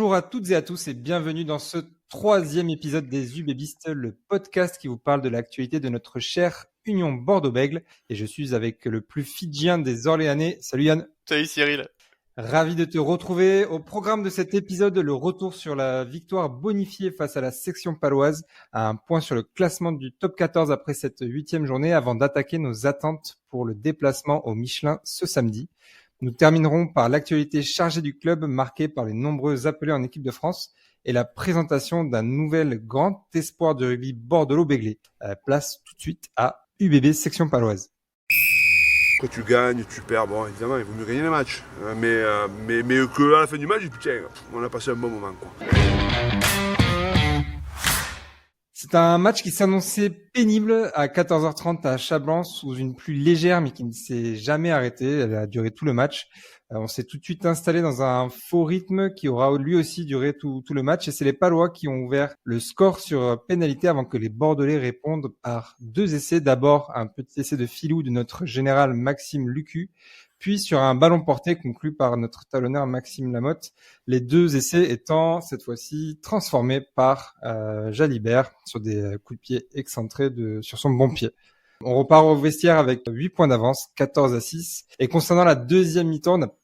Bonjour à toutes et à tous et bienvenue dans ce troisième épisode des UBBistes, le podcast qui vous parle de l'actualité de notre chère Union Bordeaux-Bègles. Et je suis avec le plus fidjien des Orléanais. Salut Yann. Salut Cyril. Ravi de te retrouver. Au programme de cet épisode, le retour sur la victoire bonifiée face à la section paloise, à un point sur le classement du top 14 après cette 8e journée avant d'attaquer nos attentes pour le déplacement au Michelin ce samedi. Nous terminerons par l'actualité chargée du club marquée par les nombreux appelés en équipe de France et la présentation d'un nouvel grand espoir de rugby bordelot-béglé. Place tout de suite à UBB section paloise. Quand tu gagnes, tu perds, bon évidemment il vaut mieux gagner le match. Mais que à la fin du match, putain, on a passé un bon moment quoi. C'est un match qui s'annonçait pénible à 14h30 à Chablan sous une pluie légère mais qui ne s'est jamais arrêtée. Elle a duré tout le match. On s'est tout de suite installé dans un faux rythme qui aura lui aussi duré tout le match. Et c'est les Palois qui ont ouvert le score sur pénalité avant que les Bordelais répondent par 2 essais. D'abord, un petit essai de filou de notre général Maxime Lucu, puis sur un ballon porté conclu par notre talonneur Maxime Lamotte. Les 2 essais étant cette fois-ci transformés par Jalibert sur des coups de pied excentrés sur son bon pied. On repart au vestiaire avec 8 points d'avance, 14-6. Et concernant la deuxième mi-temps, on a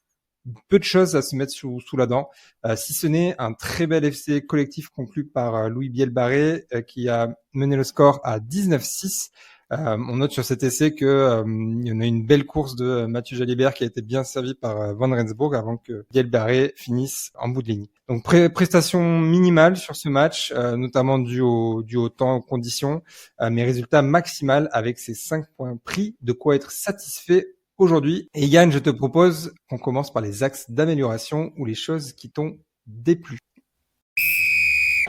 peu de choses à se mettre sous la dent, si ce n'est un très bel essai collectif conclu par Louis Bielbarré qui a mené le score à 19-6. On note sur cet essai que il y en a une belle course de Mathieu Jalibert qui a été bien servi par Van Rensburg avant que Bielbarré finisse en bout de ligne. Donc prestation minimale sur ce match, notamment dû au temps, aux conditions, mais résultat maximal avec ces 5 points pris, de quoi être satisfait aujourd'hui. Et Yann, je te propose qu'on commence par les axes d'amélioration ou les choses qui t'ont déplu.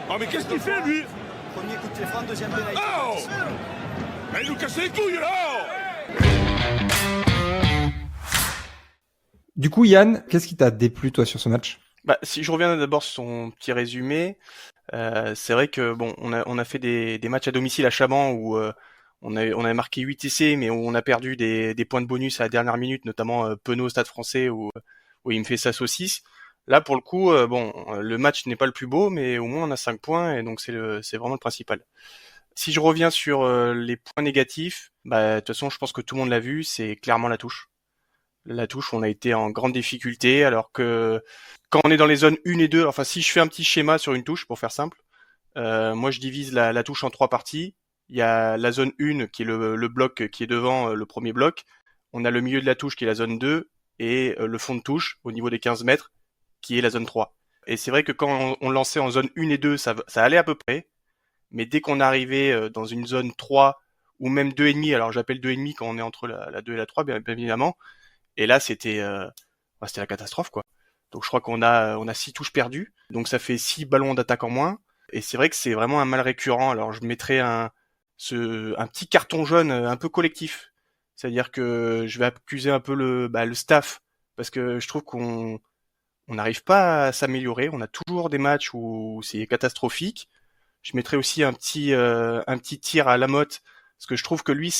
Oh mais qu'est-ce qu'il fait lui? Premier coup de pied franc, deuxième pénalité. Oh, il nous casse les couilles là. Du coup Yann, qu'est-ce qui t'a déplu toi sur ce match? Si je reviens d'abord sur son petit résumé, c'est vrai que bon, on a fait des matchs à domicile à Chaban où on a marqué 8 essais, mais où on a perdu des points de bonus à la dernière minute, notamment Penaud au Stade Français où il me fait sa saucisse. Là pour le coup, le match n'est pas le plus beau, mais au moins on a 5 points et donc c'est vraiment le principal. Si je reviens sur les points négatifs, de toute façon je pense que tout le monde l'a vu, c'est clairement la touche. La touche, on a été en grande difficulté, alors que quand on est dans les zones 1 et 2, enfin si je fais un petit schéma sur une touche, pour faire simple, moi je divise la touche en 3 parties. Il y a la zone 1 qui est le bloc qui est devant le premier bloc, on a le milieu de la touche qui est la zone 2, et le fond de touche, au niveau des 15 mètres, qui est la zone 3. Et c'est vrai que quand on lançait en zone 1 et 2, ça allait à peu près, mais dès qu'on arrivait dans une zone 3, ou même 2,5, alors j'appelle 2,5 quand on est entre la 2 et la 3, bien évidemment, et là, c'était la catastrophe, quoi. Donc, je crois qu'on a 6 touches perdues. Donc, ça fait 6 ballons d'attaque en moins. Et c'est vrai que c'est vraiment un mal récurrent. Alors, je mettrais un petit carton jaune un peu collectif. C'est-à-dire que je vais accuser un peu le staff. Parce que je trouve qu'on n'arrive pas à s'améliorer. On a toujours des matchs où c'est catastrophique. Je mettrais aussi un petit tir à Lamotte. Parce que je trouve que lui,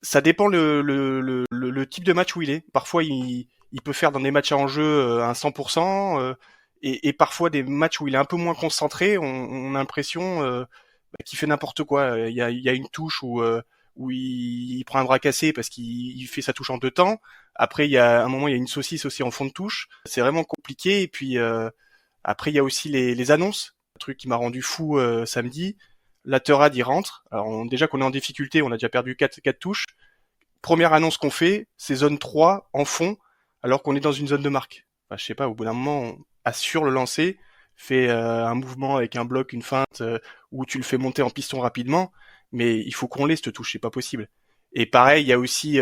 ça dépend le type de match où il est. Parfois, il peut faire dans des matchs à enjeu un 100%, et parfois des matchs où il est un peu moins concentré, on a l'impression qu'il fait n'importe quoi. Il y a une touche où il prend un bras cassé parce qu'il fait sa touche en 2 temps. Après, il y a un moment, il y a une saucisse aussi en fond de touche. C'est vraiment compliqué. Et puis après, il y a aussi les annonces. Un truc qui m'a rendu fou samedi. La Teurade, il rentre. Alors déjà qu'on est en difficulté, on a déjà perdu 4 touches. Première annonce qu'on fait, c'est zone 3 en fond, alors qu'on est dans une zone de marque. Enfin, je sais pas, au bout d'un moment, on assure le lancer, fait un mouvement avec un bloc, une feinte, où tu le fais monter en piston rapidement, mais il faut qu'on l'ait cette touche, c'est pas possible. Et pareil, il y a aussi,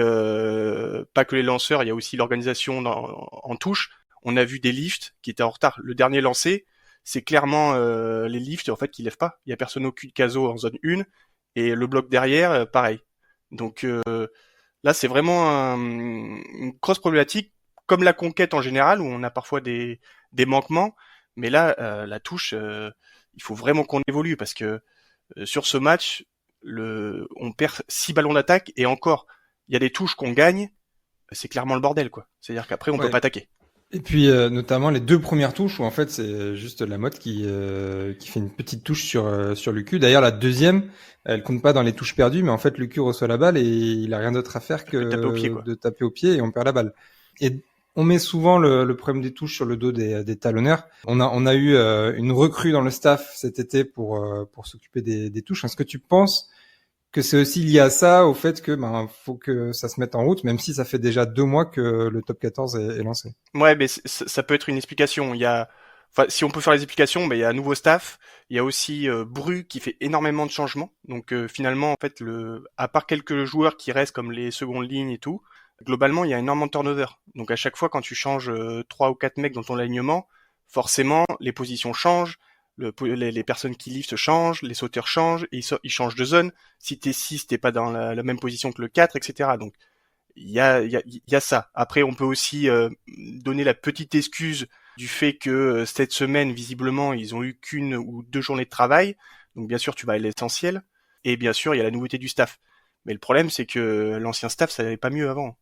pas que les lanceurs, il y a aussi l'organisation en touche. On a vu des lifts qui étaient en retard. Le dernier lancé, c'est clairement les lifts en fait qui lèvent pas. Il y a personne au cul de caso en zone 1 et le bloc derrière pareil. Donc là c'est vraiment une grosse problématique comme la conquête en général où on a parfois des manquements, mais là la touche il faut vraiment qu'on évolue parce que sur ce match on perd 6 ballons d'attaque et encore il y a des touches qu'on gagne, c'est clairement le bordel quoi. C'est-à-dire qu'après on peut pas attaquer. Et puis notamment les 2 premières touches où en fait c'est juste Lamotte qui fait une petite touche sur Lucu. D'ailleurs la deuxième, elle compte pas dans les touches perdues, mais en fait Lucu reçoit la balle et il a rien d'autre à faire que de taper au pied et on perd la balle. Et on met souvent le problème des touches sur le dos des talonneurs. On a eu une recrue dans le staff cet été pour s'occuper des touches. Est-ce que tu penses que c'est aussi lié à ça, au fait que faut que ça se mette en route, même si ça fait déjà 2 mois que le top 14 est lancé. Ouais, mais ça peut être une explication. Si on peut faire les explications, il y a un nouveau staff. Il y a aussi Bru qui fait énormément de changements. Donc finalement, en fait, à part quelques joueurs qui restent comme les secondes lignes et tout, globalement, il y a énormément de turnover. Donc à chaque fois, quand tu changes 3 ou 4 mecs dans ton alignement, forcément, les positions changent. Les personnes qui liftent changent, les sauteurs changent, et ils changent de zone. Si t'es 6, t'es pas dans la même position que le 4, etc. Donc, il y a ça. Après, on peut aussi donner la petite excuse du fait que cette semaine, visiblement, ils ont eu qu'une ou 2 journées de travail. Donc, bien sûr, tu vas à l'essentiel. Et bien sûr, il y a la nouveauté du staff. Mais le problème, c'est que l'ancien staff, ça n'allait pas mieux avant.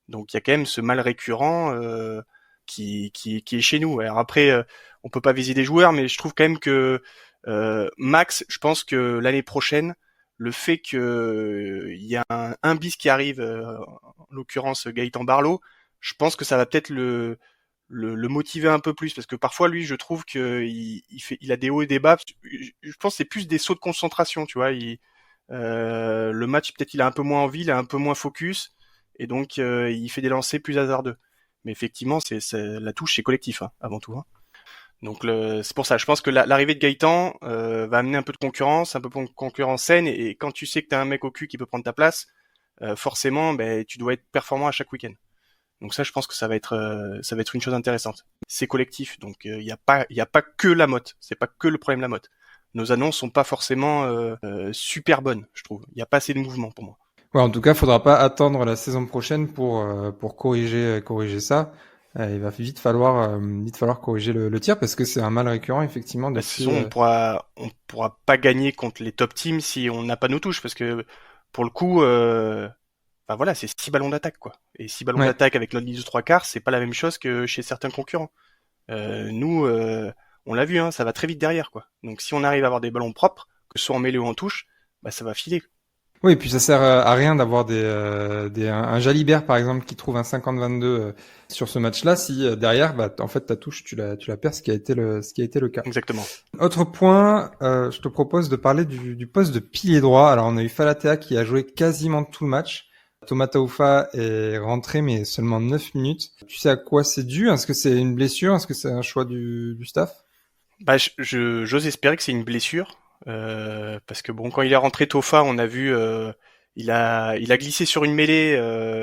Donc, il y a quand même ce mal récurrent qui est chez nous. Alors après, on peut pas viser des joueurs, mais je trouve quand même que Max, je pense que l'année prochaine, le fait que il y a un bis qui arrive, en l'occurrence Gaëtan Barlow, je pense que ça va peut-être le motiver un peu plus, parce que parfois lui, je trouve que il a des hauts et des bas. Je pense que c'est plus des sauts de concentration, tu vois. Le match, peut-être il a un peu moins envie, il a un peu moins focus, et donc il fait des lancers plus hasardeux. Mais effectivement, la touche, c'est collectif, avant tout. Donc c'est pour ça, je pense que l'arrivée de Gaëtan va amener un peu de concurrence, un peu de concurrence saine, et quand tu sais que t'as un mec au cul qui peut prendre ta place, forcément, tu dois être performant à chaque week-end. Donc ça, je pense que ça va être une chose intéressante. C'est collectif, donc il y a pas que Lamotte, c'est pas que le problème Lamotte. Nos annonces sont pas forcément super bonnes, je trouve. Il y a pas assez de mouvement pour moi. Ouais, en tout cas, faudra pas attendre la saison prochaine pour corriger ça. Il va vite falloir corriger le tir, parce que c'est un mal récurrent effectivement. La saison, on pourra pas gagner contre les top teams si on n'a pas nos touches, parce que pour le coup, voilà, c'est 6 ballons d'attaque, quoi. Et 6 ballons d'attaque avec notre ligne de 3/4, c'est pas la même chose que chez certains concurrents. Nous, on l'a vu, ça va très vite derrière, quoi. Donc si on arrive à avoir des ballons propres, que ce soit en mêlée ou en touche, ça va filer. Oui, et puis ça sert à rien d'avoir un Jalibert par exemple qui trouve un 50-22 sur ce match-là, si derrière, en fait ta touche tu la perds, ce qui a été le cas. Exactement. Autre point, je te propose de parler du poste de pilier droit. Alors on a eu Falatea qui a joué quasiment tout le match. Thomas Taufa est rentré, mais seulement 9 minutes. Tu sais à quoi c'est dû? Est-ce que c'est une blessure? Est-ce que c'est un choix du staff? J'ose espérer que c'est une blessure. Parce que quand il est rentré Tofa, on a vu il a glissé sur une mêlée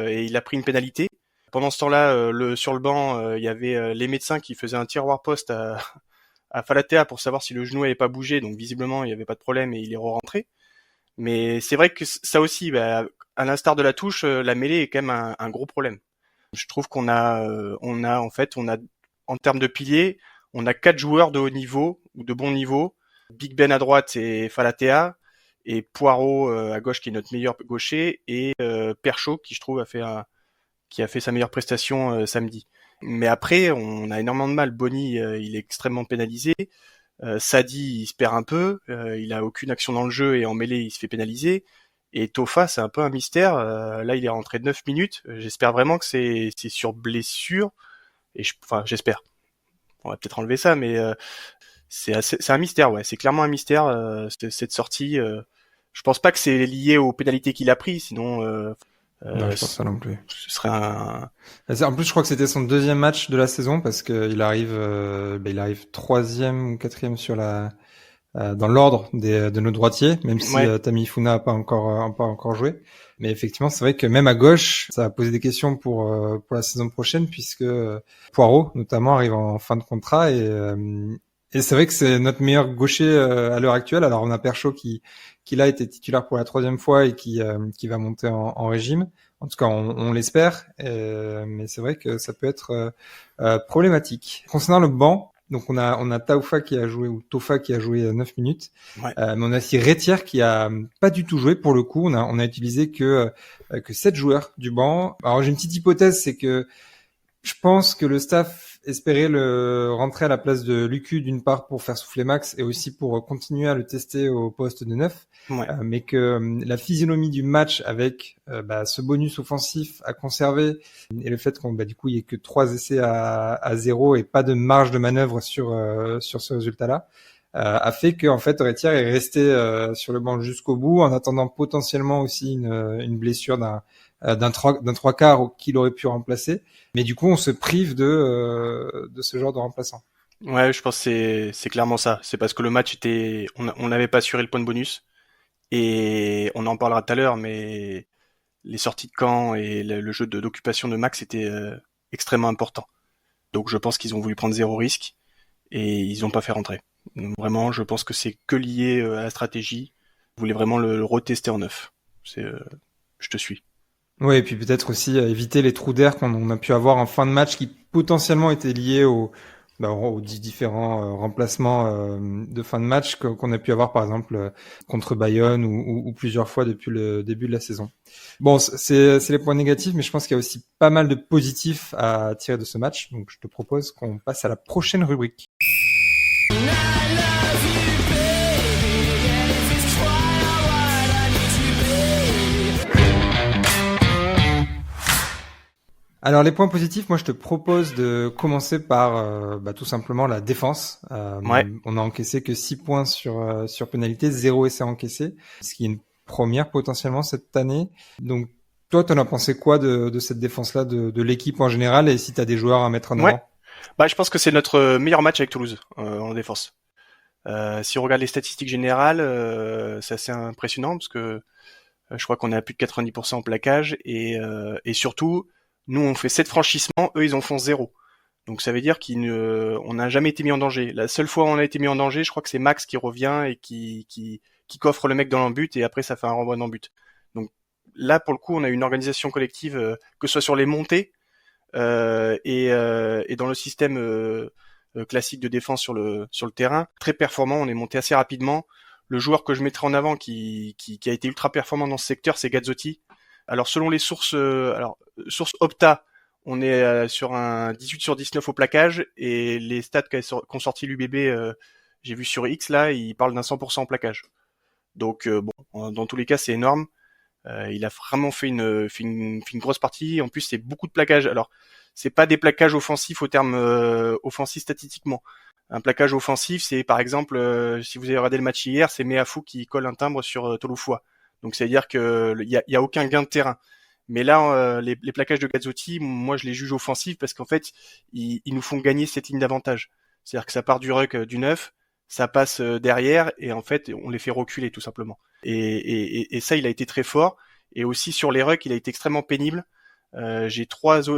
et il a pris une pénalité. Pendant ce temps-là, sur le banc, il y avait les médecins qui faisaient un tiroir poste à Falatea pour savoir si le genou n'avait pas bougé, donc visiblement il n'y avait pas de problème et il est re-rentré. Mais c'est vrai que ça aussi, à l'instar de la touche, la mêlée est quand même un gros problème. Je trouve qu'on a en termes de piliers, on a 4 joueurs de haut niveau ou de bon niveau. Big Ben à droite et Falatea, et Poirot à gauche qui est notre meilleur gaucher, et Perchaud qui je trouve qui a fait sa meilleure prestation samedi. Mais après on a énormément de mal. Bonny il est extrêmement pénalisé. Sadi il se perd un peu, il a aucune action dans le jeu et en mêlée il se fait pénaliser. Et Tofa c'est un peu un mystère. Là il est rentré de 9 minutes. J'espère vraiment que c'est sur blessure, et j'espère. On va peut-être enlever ça, mais c'est un mystère, ouais. C'est clairement un mystère, cette sortie. Je pense pas que c'est lié aux pénalités qu'il a pris, sinon. Non, je pense pas non plus. Ce serait un. En plus, je crois que c'était son 2e match de la saison, parce que il arrive 3e ou 4e dans l'ordre de nos droitiers, même si Tamifuna a pas encore joué. Mais effectivement, c'est vrai que même à gauche, ça va poser des questions pour la saison prochaine, puisque Poirot, notamment, arrive en fin de contrat, et c'est vrai que c'est notre meilleur gaucher à l'heure actuelle. Alors on a Perchaud qui là était titulaire pour la 3e fois et qui va monter en régime. En tout cas, on l'espère. Mais c'est vrai que ça peut être problématique. Concernant le banc, donc on a Tofa qui a joué 9 minutes. Ouais. Mais on a aussi Retière qui a pas du tout joué pour le coup. On a utilisé que 7 joueurs du banc. Alors j'ai une petite hypothèse, c'est que Je pense que le staff espérait le rentrer à la place de Lucu d'une part pour faire souffler Max et aussi pour continuer à le tester au poste de 9. Ouais. Mais que la physionomie du match avec ce bonus offensif à conserver et le fait qu'on du coup il y ait que 3 essais à 0 et pas de marge de manœuvre sur ce résultat-là a fait que en fait Retière est resté sur le banc jusqu'au bout en attendant potentiellement aussi une blessure d'un trois quarts qu'il aurait pu remplacer. Mais du coup, on se prive de ce genre de remplaçant. Ouais, je pense que c'est clairement ça. C'est parce que le match on n'avait pas assuré le point de bonus. Et on en parlera tout à l'heure, mais les sorties de camp et le jeu d'occupation de Max était extrêmement important. Donc je pense qu'ils ont voulu prendre 0 risque et ils n'ont pas fait rentrer. Donc, vraiment, je pense que c'est que lié à la stratégie. Ils voulaient vraiment le retester en neuf. Je te suis. Oui, et puis peut-être aussi éviter les trous d'air qu'on a pu avoir en fin de match qui potentiellement étaient liés aux différents remplacements de fin de match qu'on a pu avoir par exemple contre Bayonne ou plusieurs fois depuis le début de la saison. Bon, c'est les points négatifs, mais je pense qu'il y a aussi pas mal de positifs à tirer de ce match. Donc je te propose qu'on passe à la prochaine rubrique. Alors les points positifs, moi je te propose de commencer par tout simplement la défense. Ouais. On a encaissé que 6 points sur pénalité, 0 essai encaissé, ce qui est une première potentiellement cette année. Donc toi, t'en as pensé quoi de cette défense-là, de l'équipe en général, et si t'as des joueurs à mettre en avant? Ouais. Je pense que c'est notre meilleur match avec Toulouse en défense. Si on regarde les statistiques générales, c'est assez impressionnant parce que je crois qu'on est à plus de 90% en plaquage et surtout, nous on fait 7 franchissements, eux ils en font 0. Donc ça veut dire on n'a jamais été mis en danger. La seule fois où on a été mis en danger, je crois que c'est Max qui revient et qui coffre le mec dans l'embut et après ça fait un renvoi d'embut. Donc là pour le coup on a une organisation collective que ce soit sur les montées et dans le système classique de défense sur le terrain, très performant, on est monté assez rapidement. Le joueur que je mettrai en avant qui a été ultra performant dans ce secteur, c'est Gazzotti. Alors selon les sources source Opta, on est sur un 18 sur 19 au plaquage et les stats qu'ont sorti l'UBB, j'ai vu sur X là, ils parlent d'un 100% en plaquage. Donc dans tous les cas, c'est énorme. Il a vraiment fait une grosse partie. En plus, c'est beaucoup de plaquages. Alors, c'est pas des plaquages offensifs au terme offensif statistiquement. Un plaquage offensif, c'est par exemple, si vous avez regardé le match hier, c'est Meafou qui colle un timbre sur Tolofoa. Donc, c'est à dire que il y a aucun gain de terrain. Mais là, les plaquages de Gazzotti, moi, je les juge offensifs parce qu'en fait, ils nous font gagner cette ligne d'avantage. C'est-à-dire que ça part du ruck du 9, ça passe derrière et en fait, on les fait reculer tout simplement. Et ça, il a été très fort. Et aussi sur les rucks, il a été extrêmement pénible. J'ai trois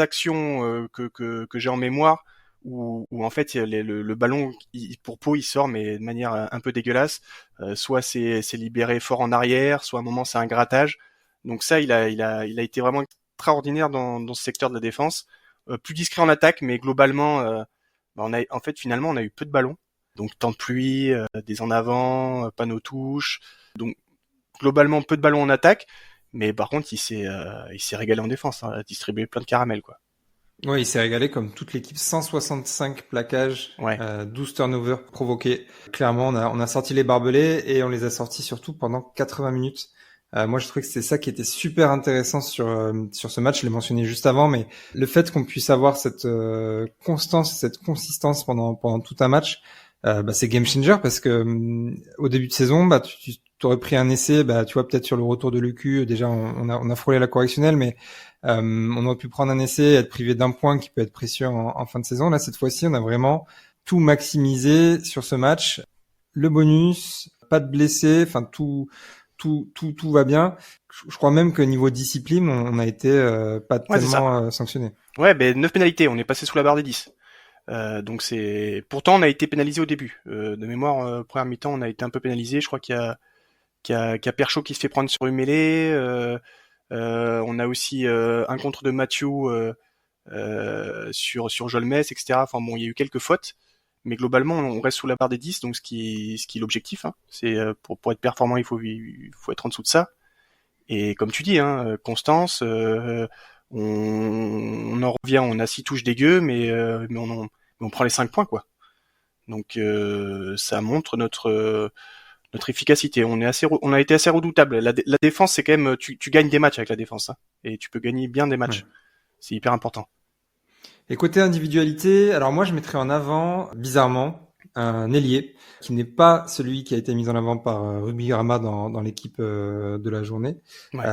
actions que j'ai en mémoire où en fait le ballon pour Pau il sort mais de manière un peu dégueulasse. Soit c'est libéré fort en arrière, soit à un moment c'est un grattage. Donc ça, il a été vraiment extraordinaire dans ce secteur de la défense. Plus discret en attaque, mais globalement, finalement on a eu peu de ballons. Donc temps de pluie, des en avant, panneaux touches. Donc globalement peu de ballons en attaque, mais par contre il s'est régalé en défense, hein, a distribué plein de caramels quoi. Oui, il s'est régalé comme toute l'équipe, 165 plaquages, Ouais. 12 turnovers provoqués. Clairement, on a sorti les barbelés et on les a sortis surtout pendant 80 minutes. Moi, je trouvais que c'est ça qui était super intéressant sur ce match. Je l'ai mentionné juste avant, mais le fait qu'on puisse avoir cette constance, cette consistance pendant tout un match, c'est game changer parce que au début de saison, tu aurais pris un essai, tu vois, peut-être sur le retour de l'EQ, déjà on a frôlé la correctionnelle, mais on aurait pu prendre un essai et être privé d'un point qui peut être précieux en fin de saison. Là, cette fois-ci, on a vraiment tout maximisé sur ce match. Le bonus, pas de blessés, enfin tout va bien. Je crois même que niveau discipline, on a été pas tellement sanctionné. Ouais, 9 pénalités, on est passé sous la barre des 10. Donc pourtant on a été pénalisé au début. De mémoire, première mi-temps, on a été un peu pénalisé. Je crois qu'il y a Perchaud qui se fait prendre sur une mêlée. On a aussi un contre de Mathieu sur Jolmes, etc. Enfin bon, il y a eu quelques fautes, mais globalement on reste sous la barre des 10, donc ce qui est l'objectif. Hein. C'est pour être performant, il faut être en dessous de ça. Et comme tu dis, hein, constance, on en revient, on a 6 touches dégueu, mais on prend les 5 points, quoi. Donc ça montre notre efficacité. On a été assez redoutable. La défense, c'est quand même, tu gagnes des matchs avec la défense, hein, et tu peux gagner bien des matchs. Ouais. C'est hyper important. Et côté individualité, alors moi je mettrais en avant, bizarrement, un ailier qui n'est pas celui qui a été mis en avant par Rugby Rama dans l'équipe de la journée. Ouais.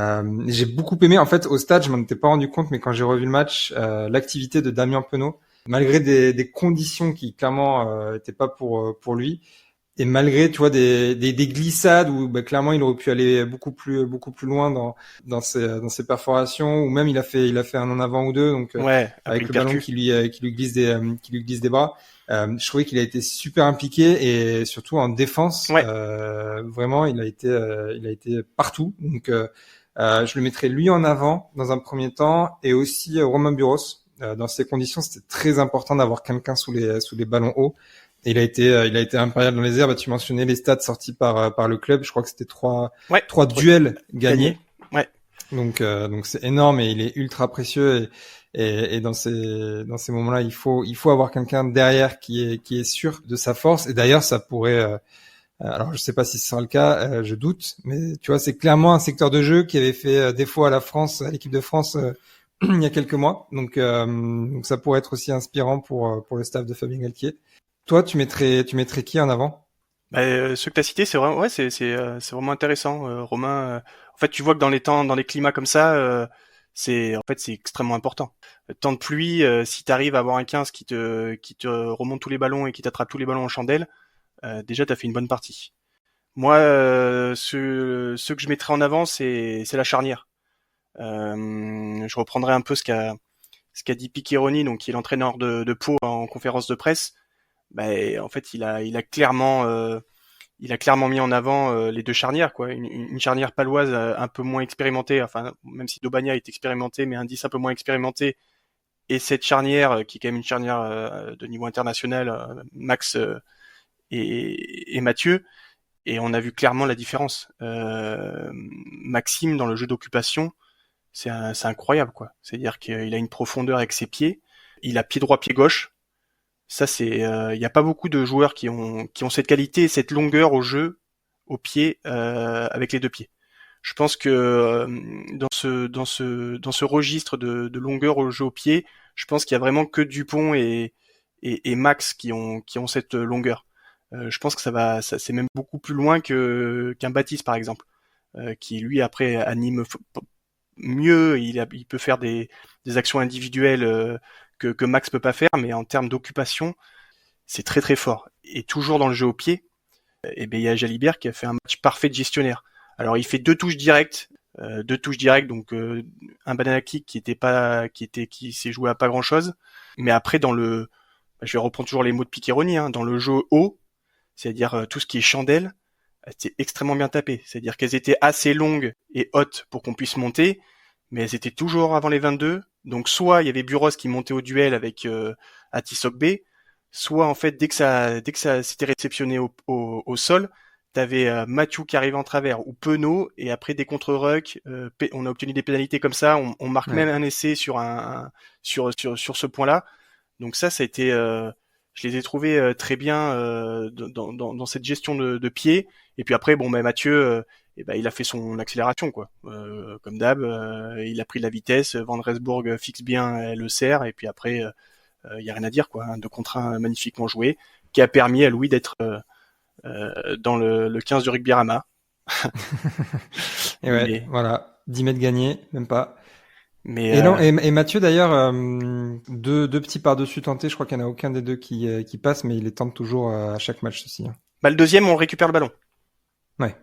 J'ai beaucoup aimé, en fait, au stade, je m'en étais pas rendu compte, mais quand j'ai revu le match, l'activité de Damien Penaud, malgré des conditions qui clairement étaient pas pour lui, et malgré, tu vois, des glissades où clairement il aurait pu aller beaucoup plus loin dans ses perforations, ou même il a fait un en avant ou deux, donc ouais, avec le ballon qui lui glisse des bras. Je trouvais qu'il a été super impliqué, et surtout en défense, ouais. Vraiment il a été partout. Donc je le mettrais lui en avant dans un premier temps, et aussi Romain Buros. Dans ces conditions, c'était très important d'avoir quelqu'un sous les ballons hauts. Et il a été impérial dans les airs. Bah, tu mentionnais les stats sortis par le club. Je crois que c'était trois duels gagnés. Ouais. Donc c'est énorme, et il est ultra précieux, et dans ces moments-là, il faut avoir quelqu'un derrière qui est sûr de sa force. Et d'ailleurs, ça pourrait, alors je sais pas si ce sera le cas, je doute, mais tu vois, c'est clairement un secteur de jeu qui avait fait défaut à l'équipe de France, il y a quelques mois. Donc ça pourrait être aussi inspirant pour le staff de Fabien Galtier. Toi, tu mettrais qui en avant? Ceux que t'as cités, c'est vraiment, ouais, c'est vraiment intéressant. Romain, en fait, tu vois que dans les climats comme ça, c'est extrêmement important. Temps de pluie, si t'arrives à avoir un 15 qui te remonte tous les ballons et qui t'attrape tous les ballons en chandelle, déjà t'as fait une bonne partie. Moi, ceux que je mettrais en avant, c'est la charnière. Je reprendrai un peu ce qu'a dit Piccheroni, donc qui est l'entraîneur de Pau en conférence de presse. En fait, il a clairement mis en avant les deux charnières, quoi. Une charnière paloise un peu moins expérimentée, enfin, même si Daubagna est expérimenté, mais un 10 un peu moins expérimenté, et cette charnière qui est quand même une charnière de niveau international, Max et Mathieu, et on a vu clairement la différence. Maxime, dans le jeu d'occupation, c'est incroyable, quoi. C'est-à-dire qu'il a une profondeur avec ses pieds, il a pied droit, pied gauche. Ça, il y a pas beaucoup de joueurs qui ont cette qualité et cette longueur au jeu, au pied, avec les deux pieds. Je pense que dans ce registre de longueur au jeu au pied, je pense qu'il y a vraiment que Dupont et Max qui ont cette longueur. Je pense que c'est même beaucoup plus loin qu'un Baptiste, par exemple, qui lui après anime mieux. Il peut faire des actions individuelles que Max peut pas faire, mais en termes d'occupation, c'est très très fort. Et toujours dans le jeu au pied, il y a Jalibert qui a fait un match parfait de gestionnaire. Alors il fait deux touches directes, donc un banana kick qui s'est joué à pas grand chose. Mais après je vais reprendre toujours les mots de Piccheroni, hein, dans le jeu haut, c'est-à-dire tout ce qui est chandelle, c'était extrêmement bien tapé. C'est-à-dire qu'elles étaient assez longues et hautes pour qu'on puisse monter, mais elles étaient toujours avant les 22. Donc soit il y avait Buros qui montait au duel avec Atisogbe, soit en fait dès que ça s'était réceptionné au sol, t'avais Mathieu qui arrivait en travers ou Penaud, et après des contre-rucks, on a obtenu des pénalités comme ça, on marque même un essai sur ce point-là. Donc ça a été je les ai trouvés très bien dans cette gestion de pied. Et puis après Mathieu il a fait son accélération, quoi. Comme d'hab, il a pris de la vitesse. Van Resburg fixe bien le serre, et puis après il y a rien à dire, quoi. Un 2 contre 1 magnifiquement joué, qui a permis à Louis d'être dans le 15 du Rugby Rama. Et ouais, voilà, 10 mètres gagnés, même pas. Et Mathieu, d'ailleurs, deux petits par-dessus tentés, je crois qu'il n'y en a aucun des deux qui passe, mais il les tente toujours à chaque match, ceci. Hein. Le deuxième, on récupère le ballon. Ouais.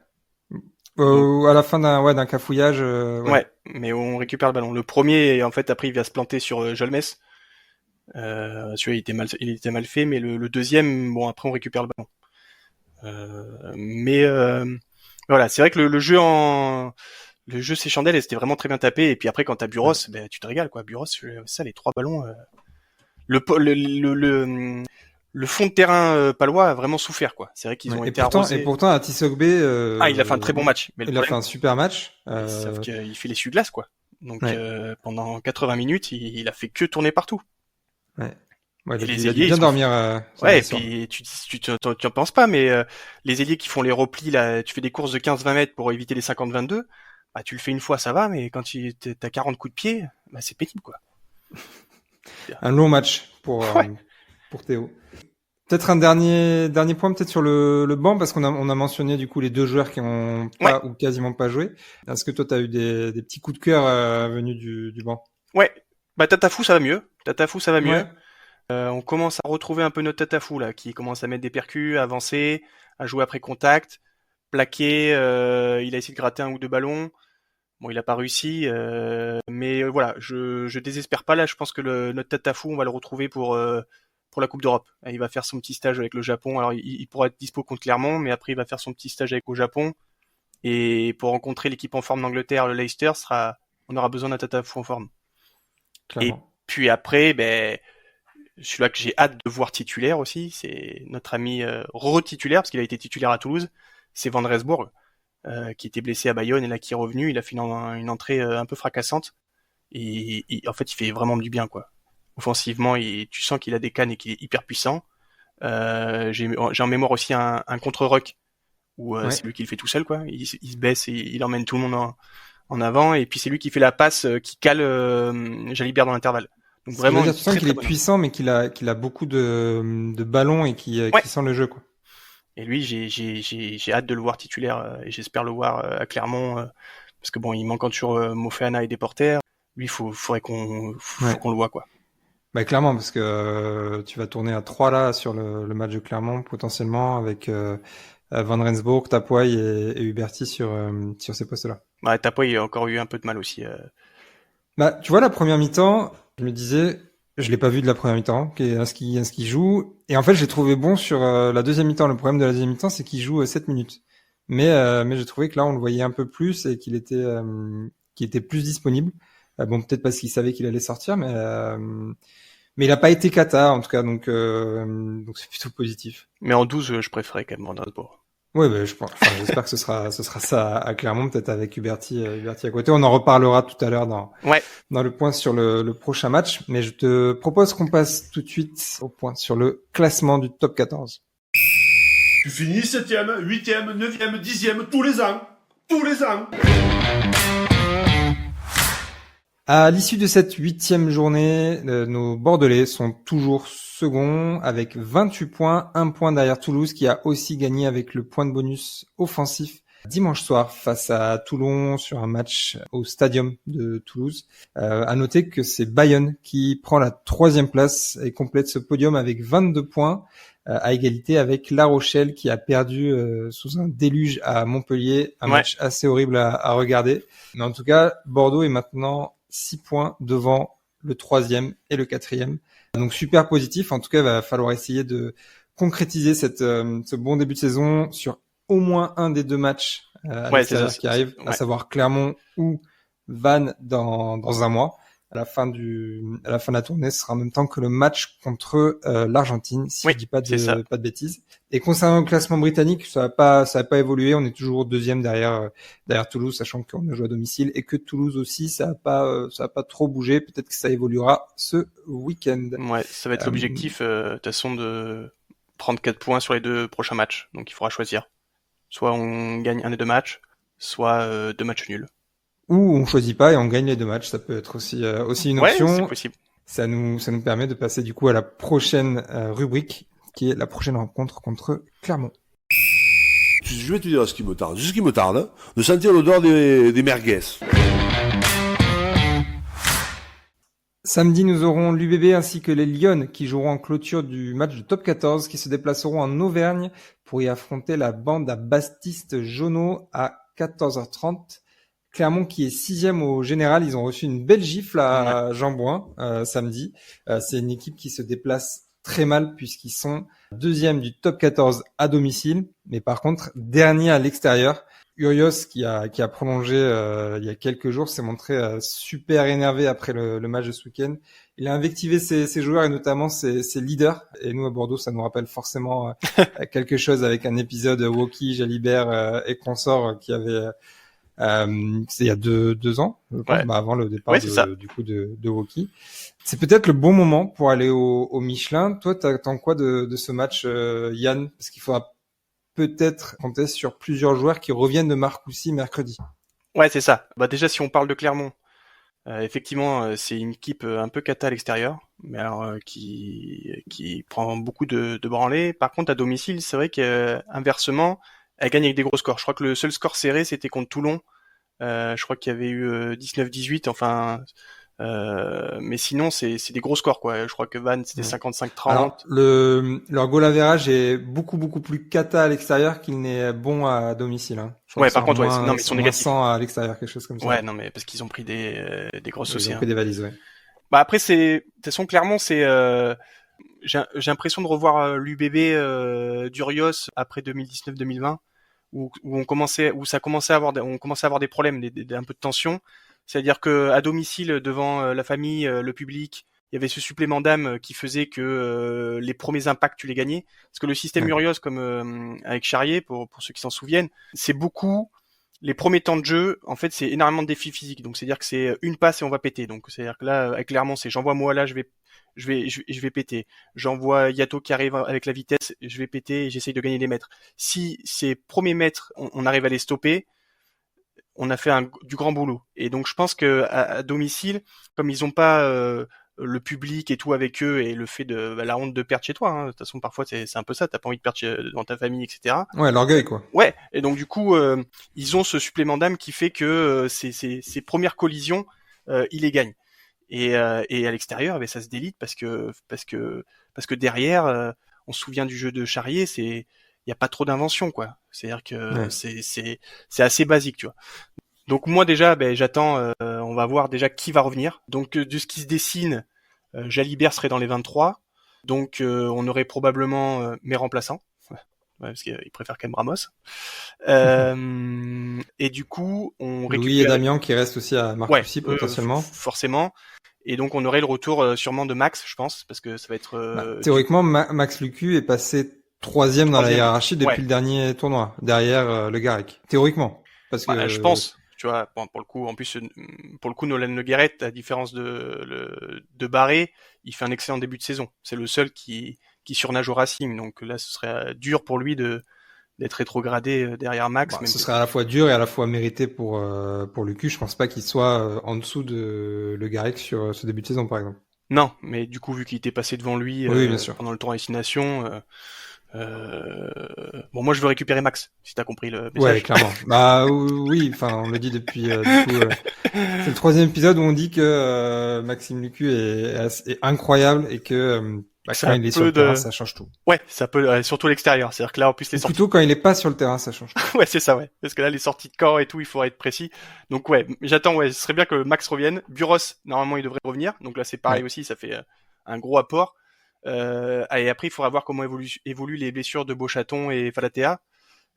À la fin d'un cafouillage. Ouais, mais on récupère le ballon. Le premier, en fait, après, il va se planter sur Jolmes. Celui-là, il était mal fait, mais le deuxième, après, on récupère le ballon. Voilà, c'est vrai que le jeu c'est chandelle, et c'était vraiment très bien tapé. Et puis après, quand t'as Buros, tu te régales, quoi. Buros, ça, les 3 ballons. Le fond de terrain palois a vraiment souffert, quoi. C'est vrai qu'ils ont été arrosés. Et pourtant, Atisogbe... il a fait un très bon match. Mais il a fait un super match. Sauf qu'il fait l'essuie-glace, quoi. Donc Ouais. pendant 80 minutes, il a fait que tourner partout. Ouais, Et les il a dû ailiers, bien ils sont dormir ces ouais, derniers et soirs. puis tu en penses pas, mais les ailiers qui font les replis là, tu fais des courses de 15-20 mètres pour éviter les 50-22, bah tu le fais une fois, ça va, mais quand t'as 40 coups de pied, bah c'est pénible quoi. Un long match Ouais, pour Théo. Peut-être un dernier point peut-être sur le banc parce on a mentionné du coup les deux joueurs qui ont ouais, pas ou quasiment pas joué. Est-ce que toi tu as eu des petits coups de cœur venus du banc? ouais. Bah Tatafou ça va mieux. Tatafou ça va Ouais, mieux. On commence à retrouver un peu notre Tatafou là, qui commence à mettre des percus, à avancer, à jouer après contact, plaquer. Il a essayé de gratter un ou deux ballons. Bon, il a pas réussi, mais voilà, je désespère pas là. Je pense que notre Tatafou, on va le retrouver pour la Coupe d'Europe. Il va faire son petit stage avec le Japon. Alors, il pourra être dispo contre Clermont, mais après, il va faire son petit stage avec le Japon. Et pour rencontrer l'équipe en forme d'Angleterre, le Leicester, on aura besoin d'un Tatafou en forme. Et clairement. puis après, ben, celui-là que j'ai hâte de voir titulaire aussi, c'est notre ami re-titulaire, parce qu'il a été titulaire à Toulouse, c'est Van Resbourg, qui était blessé à Bayonne et là qui est revenu. Il a fait une entrée un peu fracassante. Et en fait, il fait vraiment du bien, quoi. Offensivement, tu sens qu'il a des cannes et qu'il est hyper puissant. J'ai en mémoire aussi un contre-ruck où Ouais. c'est lui qui le fait tout seul, quoi. Il se baisse et il emmène tout le monde en avant. Et puis c'est lui qui fait la passe qui cale Jalibert dans l'intervalle. Donc Ce que je veux vraiment dire, une tu sens très qu'il très est bonne. puissant mais qu'il a beaucoup de ballons et Ouais. qui sent le jeu quoi. Et lui, j'ai hâte de le voir titulaire et j'espère le voir à Clermont parce que bon, il manque toujours Mofana et Deporter. Lui, faudrait faut Ouais. qu'on le voit, quoi. Bah clairement parce que tu vas tourner à 3 là sur le match de Clermont potentiellement avec Van Rensburg, Tapoy et Huberty sur ces postes-là. Ouais, Tapoy, il a encore eu un peu de mal aussi. Bah tu vois la première mi-temps, je me disais je l'ai pas vu de la première mi-temps, est-ce qu'il joue et en fait j'ai trouvé bon sur la deuxième mi-temps. Le problème de la deuxième mi-temps c'est qu'il joue 7 minutes. Mais j'ai trouvé que là on le voyait un peu plus et qu'il était plus disponible. Bon peut-être parce qu'il savait qu'il allait sortir mais il a pas été cata en tout cas donc c'est plutôt positif. Mais en 12, je préférais quand même Vandenborg. Ouais, bah, j'espère que ce sera ça à Clermont, peut-être avec Huberty à côté. On en reparlera tout à l'heure Ouais, dans le point sur le prochain match, mais je te propose qu'on passe tout de suite au point sur le classement du top 14. Tu finis 7ème, 8ème, 9ème, 10ème, tous les ans. Tous les ans. À l'issue de cette 8e journée, nos Bordelais sont toujours seconds avec 28 points, un point derrière Toulouse qui a aussi gagné avec le point de bonus offensif dimanche soir face à Toulon sur un match au Stadium de Toulouse. À noter que c'est Bayonne qui prend la 3e place et complète ce podium avec 22 points à égalité avec La Rochelle qui a perdu sous un déluge à Montpellier, un ouais, match assez horrible à regarder. Mais en tout cas, Bordeaux est maintenant 6 points devant le 3e et le 4e. Donc super positif. En tout cas, il va falloir essayer de concrétiser ce bon début de saison sur au moins un des deux matchs à ouais, c'est ça. l'extérieur qui arrivent, à Ouais, savoir Clermont ou Vannes dans un mois. À la fin de la tournée, ce sera en même temps que le match contre l'Argentine, si oui, je dis pas c'est ça. de bêtises. Et concernant le classement britannique, ça va pas évolué. On est toujours deuxième derrière Toulouse, sachant qu'on a joué à domicile et que Toulouse aussi, ça a pas trop bougé. Peut-être que ça évoluera ce week-end. Ouais, ça va être Euh, l'objectif, de toute façon, de prendre 4 points sur les deux prochains matchs. Donc il faudra choisir. Soit on gagne un des deux matchs, soit deux matchs nuls. ou on choisit pas et on gagne les deux matchs. Ça peut être aussi une Ouais, c'est option. possible. Ça nous permet de passer du coup à la prochaine rubrique, qui est la prochaine rencontre contre Clermont. Je vais te dire ce qui me tarde. Ce qui me tarde, de sentir l'odeur des merguez. Samedi, nous aurons l'UBB ainsi que les Lyonnes qui joueront en clôture du match de top 14 qui se déplaceront en Auvergne pour y affronter la bande à Baptiste-Jonot à 14h30. Clermont qui est 6e au général, ils ont reçu une belle gifle Ouais. à Jean-Bouin samedi. C'est une équipe qui se déplace très mal puisqu'ils sont 2e du top 14 à domicile, mais par contre dernier à l'extérieur. Urios qui a prolongé il y a quelques jours s'est montré super énervé après le match de ce week-end. Il a invectivé ses joueurs et notamment ses leaders. Et nous à Bordeaux, ça nous rappelle forcément quelque chose avec un épisode Woki, Jalibert et consorts qui avait C'est il y a deux ans, je pense, Ouais. avant le départ C'est ça. de Woki. C'est peut-être le bon moment pour aller au Michelin. Toi, t'attends quoi de ce match, Yann? Parce qu'il faudra peut-être compter sur plusieurs joueurs qui reviennent de Marcoussis mercredi. Ouais, c'est ça. Bah déjà, si on parle de Clermont, effectivement, c'est une équipe un peu cata à l'extérieur, mais alors qui prend beaucoup de branlées. Par contre, à domicile, c'est vrai qu'inversement, elle gagne avec des gros scores. Je crois que le seul score serré, c'était contre Toulon. Je crois qu'il y avait eu 19-18, enfin. Mais sinon, c'est des gros scores, quoi. Je crois que Vannes, c'était 55-30. Alors, leur goal average est beaucoup plus cata à l'extérieur qu'il n'est bon à domicile. Hein. Ouais, par contre, non, mais ils sont moins négatifs. 100 à l'extérieur, quelque chose comme ça. Ouais, non, mais parce qu'ils ont pris des grosses aussi. Ils ont pris des valises, ouais. Bah après, de toute façon, Clermont, j'ai l'impression de revoir l'UBB d'Urios après 2019-2020, où on commençait à avoir des problèmes, un peu de tension. C'est-à-dire que à domicile, devant la famille, le public, il y avait ce supplément d'âme qui faisait que les premiers impacts, tu les gagnais. Parce que le système Urios, comme avec Charrier, pour ceux qui s'en souviennent, c'est beaucoup les premiers temps de jeu. En fait, c'est énormément de défis physiques. Donc, c'est-à-dire que c'est une passe et on va péter. Donc, c'est-à-dire que là, clairement, c'est j'envoie moi là, je vais péter. J'envoie Yato qui arrive avec la vitesse, je vais péter et j'essaye de gagner des mètres. Si ces premiers mètres, on arrive à les stopper, on a fait du grand boulot. Et donc je pense que à domicile, comme ils ont pas le public et tout avec eux et le fait de la honte de perdre chez toi, hein. De toute façon parfois c'est un peu ça, t'as pas envie de perdre devant ta famille, etc. Ouais, l'orgueil quoi. Ouais, et donc du coup ils ont ce supplément d'âme qui fait que ces premières collisions, ils les gagnent. Et à l'extérieur, ça se délite parce que derrière, on se souvient du jeu de Charrier, il y a pas trop d'invention quoi. C'est-à-dire que c'est assez basique, tu vois. Donc moi déjà, j'attends. On va voir déjà qui va revenir. Donc de ce qui se dessine, Jalibert serait dans les 23. Donc on aurait probablement mes remplaçants, parce qu'ils préfèrent quand même Ramos. Et du coup, on récupère Louis et Damien qui restent aussi à Marcoussis potentiellement. Forcément. Et donc on aurait le retour sûrement de Max, je pense, parce que ça va être. Théoriquement, Max Lucu est passé troisième dans la hiérarchie depuis le dernier tournoi, derrière Le Garec. Théoriquement, parce que je pense. Tu vois, pour le coup, en plus, Nolan Le Guéret, à différence de Barré, il fait un excellent début de saison. C'est le seul qui surnage au Racing. Donc là, ce serait dur pour lui d'être rétrogradé derrière Max. Ce serait à la fois dur et à la fois mérité pour Lucu. Je pense pas qu'il soit en dessous de Le Garec sur ce début de saison, par exemple. Non, mais du coup, vu qu'il était passé devant lui bien sûr. pendant le tour à destination, bon, moi je veux récupérer Max, si t'as compris le message. Ouais, clairement. Bah oui, enfin on le dit depuis du coup, c'est le troisième épisode où on dit que Maxime Lucu est incroyable et que quand il est sur le terrain, ça change tout. Ouais, ça peut surtout à l'extérieur, c'est-à-dire que là en plus les sorties. Plutôt quand il est pas sur le terrain, ça change tout. Ouais, c'est ça, ouais. Parce que là les sorties de corps et tout, il faudrait être précis. Donc ouais, j'attends, ce serait bien que Max revienne. Buros, normalement il devrait revenir. Donc là c'est pareil aussi, ça fait un gros apport. Et après, il faudra voir comment évoluent les blessures de Beauchaton et Falatea.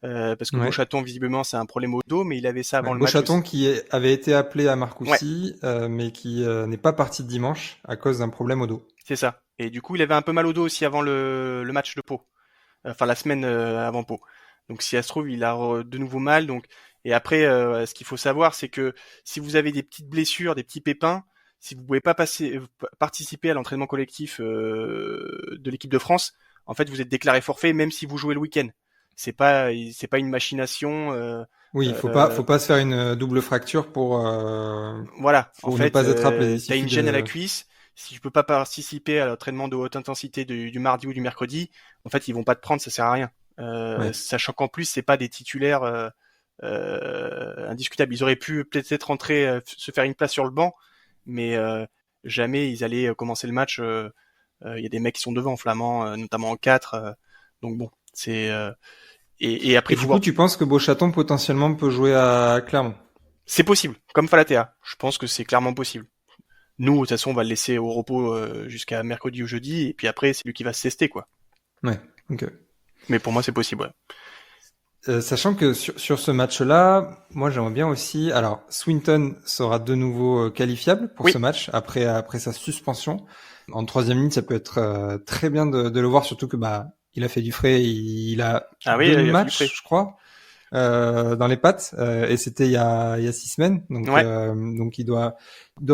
Parce que Beauchaton, visiblement, c'est un problème au dos, mais il avait ça avant le match. Beauchaton qui avait été appelé à Marcoussis, mais qui n'est pas parti dimanche à cause d'un problème au dos. C'est ça. Et du coup, il avait un peu mal au dos aussi avant le match de Pau. Enfin, la semaine avant Pau. Donc, si ça se trouve, il a de nouveau mal. Donc, et après, ce qu'il faut savoir, c'est que si vous avez des petites blessures, des petits pépins, si vous pouvez pas participer à l'entraînement collectif de l'équipe de France, en fait, vous êtes déclaré forfait même si vous jouez le week-end. C'est pas une machination. Oui, faut pas se faire une double fracture pour. Voilà. Pour en ne fait, pas être appelé. T'as une gêne à la cuisse. Si je peux pas participer à l'entraînement de haute intensité du mardi ou du mercredi, en fait, ils vont pas te prendre, ça sert à rien. Sachant qu'en plus, c'est pas des titulaires indiscutables. Ils auraient pu peut-être rentrer, se faire une place sur le banc. Mais jamais ils allaient commencer le match. Il y a des mecs qui sont devant, Flamand, notamment en 4. Donc bon, c'est et après. Et du coup, tu penses que Beauchaton potentiellement peut jouer à Clermont? C'est possible, comme Falatea. Je pense que c'est clairement possible. Nous, de toute façon, on va le laisser au repos jusqu'à mercredi ou jeudi, et puis après, c'est lui qui va se tester, quoi. Ouais. Ok. Mais pour moi, c'est possible. Ouais. Sachant que sur ce match-là, moi j'aimerais bien aussi. Alors, Swinton sera de nouveau qualifiable pour ce match après sa suspension. En troisième ligne, ça peut être très bien de le voir, surtout que il a fait du frais. Il a deux matchs, je crois. dans les pattes, et c'était il y a 6 semaines. Donc il doit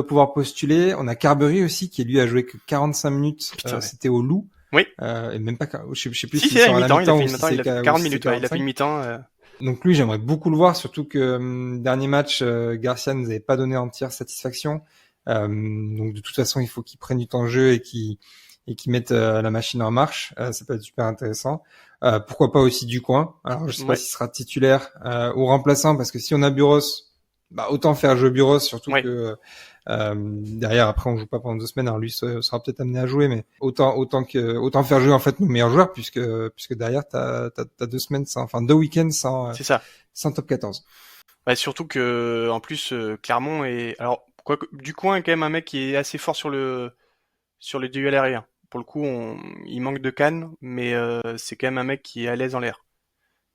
pouvoir postuler. On a Carberry aussi qui lui a joué que 45 minutes. Putain, ouais. C'était au Loup. Oui. Et même pas. Je sais plus Si, s'il c'est à sort à la mi-temps, mi-temps ou il si a fait 40 minutes, ouais, il a fait une mi-temps. Donc lui, j'aimerais beaucoup le voir, surtout que dernier match, Garcia nous avait pas donné entière satisfaction. Donc de toute façon, il faut qu'il prenne du temps de jeu et qu'il mette la machine en marche. Ça peut être super intéressant. Pourquoi pas aussi du coin. Alors je sais pas s'il sera titulaire ou remplaçant, parce que si on a Buros, autant faire jouer Buros, surtout que derrière après on joue pas pendant 2 semaines. Alors lui sera peut-être amené à jouer, mais autant faire jouer en fait nos meilleurs joueurs, puisque derrière t'as 2 semaines enfin 2 week-ends sans top 14. Bah, surtout que en plus Clermont alors du coin est quand même un mec qui est assez fort sur le duel aérien. Pour le coup, il manque de canne, mais c'est quand même un mec qui est à l'aise en l'air.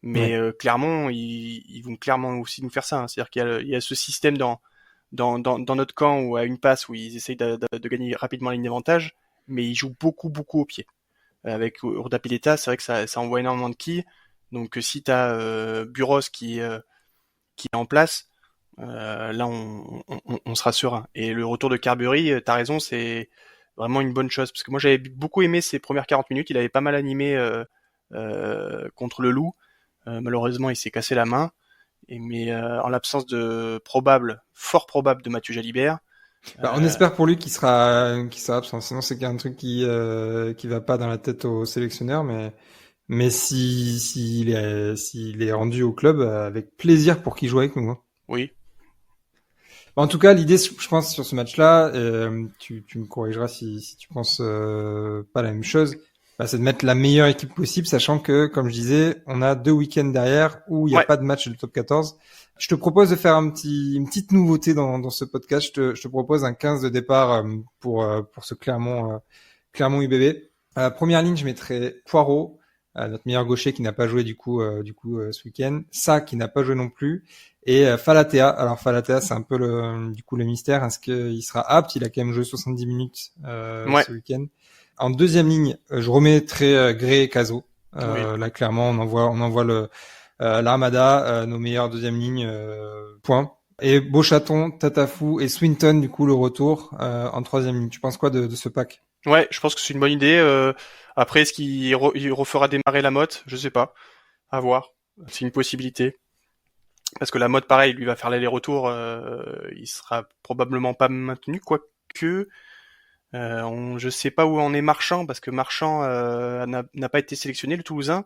Mais Clermont, ils vont clairement aussi nous faire ça. Hein. C'est-à-dire qu'il y a ce système dans notre camp où à une passe où ils essayent de gagner rapidement la ligne d'avantage, mais ils jouent beaucoup au pied. Avec Urda Pileta, c'est vrai que ça envoie énormément de quilles. Donc si t'as Buros qui est en place, là on sera serein. Et le retour de Carberry, t'as raison, c'est vraiment une bonne chose, parce que moi j'avais beaucoup aimé ses premières 40 minutes, il avait pas mal animé contre le Loup. Malheureusement il s'est cassé la main, mais en l'absence fort probable de Mathieu Jalibert, on espère pour lui qu'il sera absent, sinon c'est qu'il y a un truc qui va pas dans la tête au sélectionneur, mais s'il est rendu au club, avec plaisir pour qu'il joue avec nous. Hein. Oui. En tout cas, l'idée, je pense, sur ce match-là, tu me corrigeras si tu penses pas la même chose, c'est de mettre la meilleure équipe possible, sachant que, comme je disais, on a 2 week-ends derrière où il n'y a pas de match de top 14. Je te propose de faire une petite nouveauté dans ce podcast. Je te propose un 15 de départ pour ce Clermont UBB. Première ligne, je mettrai Poirot, notre meilleur gaucher qui n'a pas joué du coup ce week-end. Ça qui n'a pas joué non plus. Et Falatea. Alors Falatea, c'est un peu le mystère. Est-ce qu'il sera apte? Il a quand même joué 70 minutes ce week-end. En deuxième ligne, je remettrai Gray et Caso. Là, clairement, on envoie l'Armada, nos meilleurs deuxième ligne, point. Et Beauchaton, Tatafou et Swinton, du coup, le retour en troisième ligne. Tu penses quoi de ce pack? Ouais, je pense que c'est une bonne idée. Après, est-ce qu'il refera démarrer Lamotte? Je sais pas. À voir. C'est une possibilité. Parce que Lamotte, pareil, lui va faire l'aller-retour. Il sera probablement pas maintenu, quoique... je sais pas où en est Marchand, parce que Marchand n'a pas été sélectionné, le Toulousain.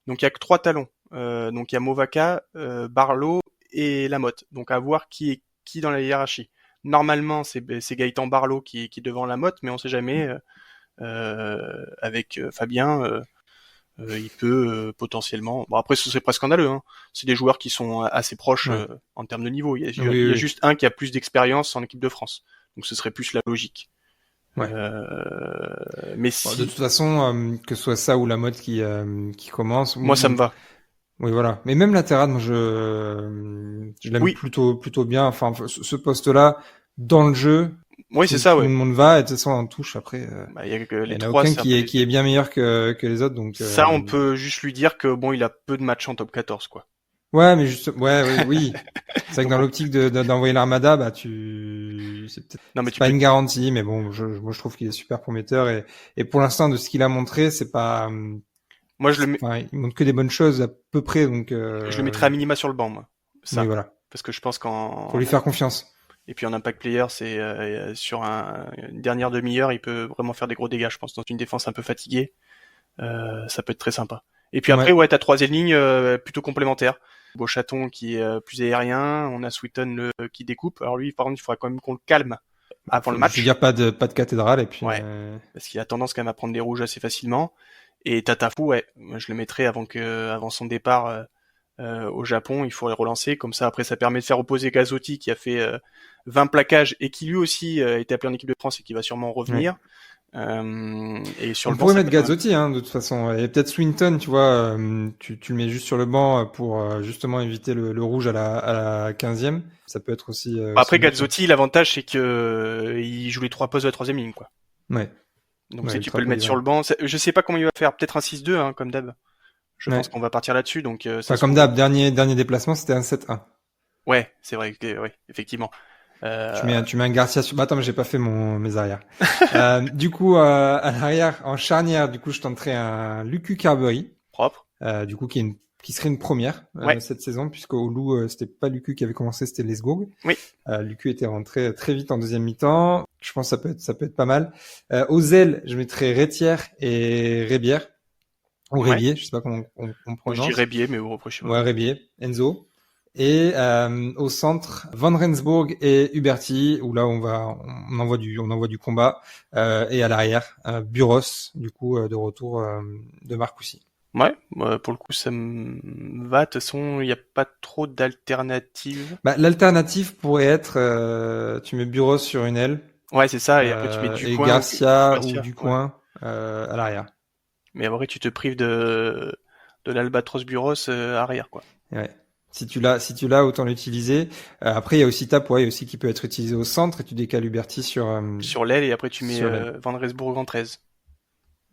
Donc il y a que 3 talons. Donc il y a Movaca, Barlow et Lamotte. Donc à voir qui est qui dans la hiérarchie. Normalement c'est Gaëtan Barlow qui est devant Lamotte, mais on sait jamais. Avec Fabien, il peut potentiellement... Bon après c'est presque scandaleux. Hein. C'est des joueurs qui sont assez proches en termes de niveau. Il y a juste un qui a plus d'expérience en équipe de France. Donc ce serait plus la logique. Ouais. Mais si... De toute façon, que ce soit ça ou Lamotte qui commence. Moi, ça me va. Oui, voilà. Mais même Laterade, moi, je l'aime plutôt bien. Enfin, ce poste-là, dans le jeu. Oui, c'est ça, tout le monde va, et de toute façon, en touche, après. Il y a que les il y en a trois, aucun qui est bien meilleur que les autres, donc. Ça, on peut juste lui dire que il a peu de matchs en top 14, quoi. Ouais, mais juste, oui. C'est vrai que dans l'optique d'envoyer l'Armada, c'est peut-être pas une garantie, mais bon, moi je trouve qu'il est super prometteur et pour l'instant de ce qu'il a montré, c'est pas. Moi je le mets. Il montre que des bonnes choses à peu près, donc. Je le mettrai à minima sur le banc, moi. Ça. Oui, voilà. Parce que je pense faut lui faire confiance. Et puis en impact player, c'est sur une dernière demi-heure, il peut vraiment faire des gros dégâts, je pense, dans une défense un peu fatiguée. Ça peut être très sympa. Et puis après, ta troisième ligne plutôt complémentaire. Beauchaton qui est plus aérien, on a Swinton qui découpe. Alors lui, par contre, il faudra quand même qu'on le calme avant le match. Je veux dire pas de cathédrale et puis. Parce qu'il a tendance quand même à prendre des rouges assez facilement. Et Tatafou, je le mettrai avant son départ au Japon. Il faut le relancer comme ça. Après, ça permet de faire opposer Gazzotti qui a fait 20 plaquages et qui lui aussi était appelé en équipe de France et qui va sûrement revenir. Et sur on pourrait mettre Gazzotti, de toute façon, et peut-être Swinton, tu vois, tu le mets juste sur le banc pour justement éviter le rouge à la 15e. Ça peut être aussi. Après Gazzotti, l'avantage c'est que il joue les 3 postes de la troisième ligne, quoi. Ouais. Donc tu peux le mettre sur le banc. Je sais pas comment il va faire, peut-être un 6-2, comme d'hab. Je Ouais. pense qu'on va partir là-dessus. Donc, ça Enfin, se comme trouve- d'hab, dernier déplacement, c'était un 7-1. Ouais, c'est vrai. Ouais, effectivement. Tu mets un Garcia sur... Bah, attends, mais j'ai pas fait mes arrières. Du coup, à l'arrière, en charnière, du coup, je tenterai un Lucu Carberry, Propre. du coup, qui serait une première Ouais. cette saison, puisqu'au Loup, c'était pas Lucu qui avait commencé, c'était Lesbourg. Oui. Lucu était rentré très vite en deuxième mi-temps. Je pense que ça peut être pas mal. Aux ailes, je mettrai Rétière et Rébière. Ou Ouais. Rébier, je sais pas comment on Moi, je prononce. dirais Biais, mais après, je sais pas. Ouais, Rébier, Enzo. Et au centre, Van Rensburg et Huberti, où là on envoie du combat. Et à l'arrière, Buros, du coup de retour de Marcoussis. Ouais, pour le coup, ça me va. De toute façon, il n'y a pas trop d'alternatives. Bah, l'alternative pourrait être, tu mets Buros sur une aile, Ouais, c'est ça. Et après, tu mets du et coin Garcia ou ou ouais. Ducoin à l'arrière. Mais après, tu te prives de l'Albatros Buros arrière, quoi. Ouais. Si tu l'as, autant l'utiliser. Après, il y a aussi Tapoy aussi qui peut être utilisé au centre et tu décales Huberti Sur l'aile, et après, tu mets sur l'aile. Van Rensburg en 13.